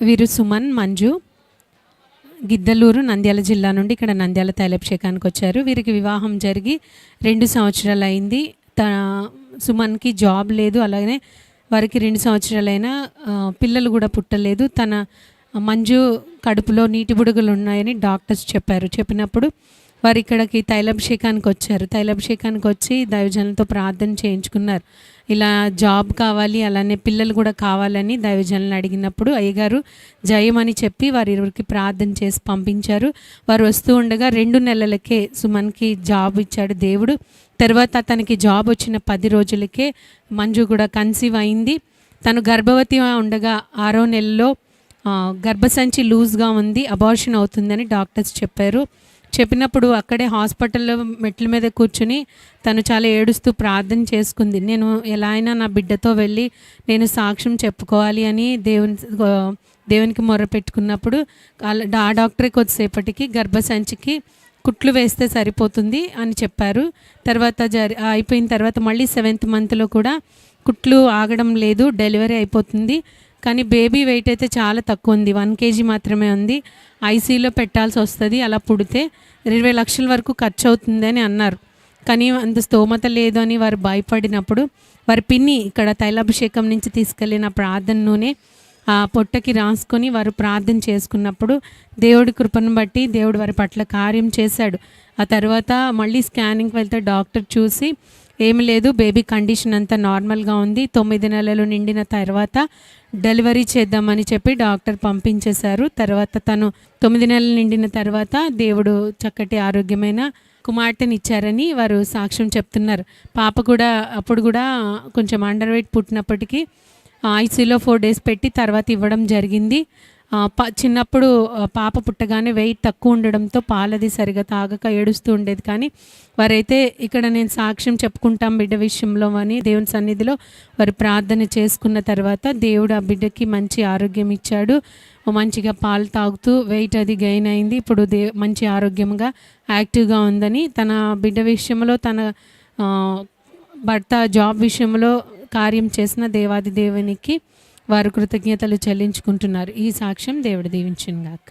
వీరు సుమన్, మంజు గిద్దలూరు నంద్యాల జిల్లా నుండి ఇక్కడ నంద్యాల తైలాభిషేకానికి వచ్చారు. వీరికి వివాహం జరిగి 2 సంవత్సరాలు అయింది. సుమన్కి జాబ్ లేదు, అలాగనే వారికి 2 సంవత్సరాలైనా పిల్లలు కూడా పుట్టలేదు. మంజు కడుపులో నీటి బుడగలు ఉన్నాయని డాక్టర్స్ చెప్పినప్పుడు వారు ఇక్కడికి తైలాభిషేకానికి వచ్చారు. తైలాభిషేకానికి వచ్చి దైవజనులతో ప్రార్థన చేయించుకున్నారు. ఇలా జాబ్ కావాలి, అలానే పిల్లలు కూడా కావాలని దైవజనులను అడిగినప్పుడు అయ్యగారు జయమని చెప్పి వారి ఇరువురికి ప్రార్థన చేసి పంపించారు. వారు వస్తూ ఉండగా 2 నెలలకే సుమన్కి జాబ్ ఇచ్చాడు దేవుడు. తర్వాత తనకి జాబ్ వచ్చిన 10 రోజులకే మంజు కూడా కన్సీవ్ అయింది. తను గర్భవతిగా ఉండగా 6వ నెలలో గర్భసంచి లూజ్గా ఉంది, అబార్షన్ అవుతుందని డాక్టర్స్ చెప్పినప్పుడు అక్కడే హాస్పిటల్లో మెట్ల మీద కూర్చుని తను చాలా ఏడుస్తూ ప్రార్థన చేసుకుంది. నేను ఎలా అయినా నా బిడ్డతో వెళ్ళి నేను సాక్ష్యం చెప్పుకోవాలి అని దేవునికి మొర్రపెట్టుకున్నప్పుడు ఆ డాక్టర్కి కొద్దిసేపటికి గర్భసంచికి కుట్లు వేస్తే సరిపోతుంది అని చెప్పారు. తర్వాత అయిపోయిన తర్వాత మళ్ళీ 7th మంత్లో కూడా కుట్లు ఆగడం లేదు, డెలివరీ అయిపోతుంది. కానీ బేబీ వెయిట్ అయితే చాలా తక్కువ ఉంది, 1 kg మాత్రమే ఉంది. ఐసీయూలో పెట్టాల్సి వస్తుంది, అలా పుడితే 20 లక్షల వరకు ఖర్చు అవుతుంది అని అన్నారు. కానీ అంత స్తోమత లేదు అని వారు భయపడినప్పుడు వారి పిన్ని ఇక్కడ తైలాభిషేకం నుంచి తీసుకెళ్ళిన ప్రార్థన నూనె ఆ పొట్టకి రాసుకొని వారు ప్రార్థన చేసుకున్నప్పుడు దేవుడి కృపను బట్టి దేవుడు వారి పట్ల కార్యం చేశాడు. ఆ తర్వాత మళ్ళీ స్కానింగ్కి వెళ్తే డాక్టర్ చూసి ఏమి లేదు, బేబీ కండిషన్ అంతా నార్మల్గా ఉంది, 9 నెలలు నిండిన తర్వాత డెలివరీ చేద్దామని చెప్పి డాక్టర్ పంపించేశారు. తర్వాత తను 9 నెలలు నిండిన తర్వాత దేవుడు చక్కటి ఆరోగ్యమైన కుమార్తెని ఇచ్చారని వారు సాక్ష్యం చెప్తున్నారు. పాప కూడా అప్పుడు కూడా కొంచెం అండర్ వెయిట్ పుట్టినప్పటికీ ఐసీయూలో 4 days పెట్టి తర్వాత ఇవ్వడం జరిగింది. చిన్నప్పుడు పాప పుట్టగానే వెయిట్ తక్కువ ఉండడంతో పాలది సరిగా తాగక ఏడుస్తూ ఉండేది. కానీ వారైతే ఇక్కడ నేను సాక్ష్యం చెప్పుకుంటాం బిడ్డ విషయంలో అని దేవుని సన్నిధిలో వారు ప్రార్థన చేసుకున్న తర్వాత దేవుడు ఆ బిడ్డకి మంచి ఆరోగ్యం ఇచ్చాడు. మంచిగా పాలు తాగుతూ వెయిట్ అది గెయిన్ అయింది. ఇప్పుడు మంచి ఆరోగ్యంగా యాక్టివ్గా ఉందని తన బిడ్డ విషయంలో తన భర్త జాబ్ విషయంలో కార్యం చేసిన దేవాది దేవునికి వారు కృతజ్ఞతలు చెల్లించుకుంటున్నారు. ఈ సాక్ష్యం దేవుడు దీవించును గాక.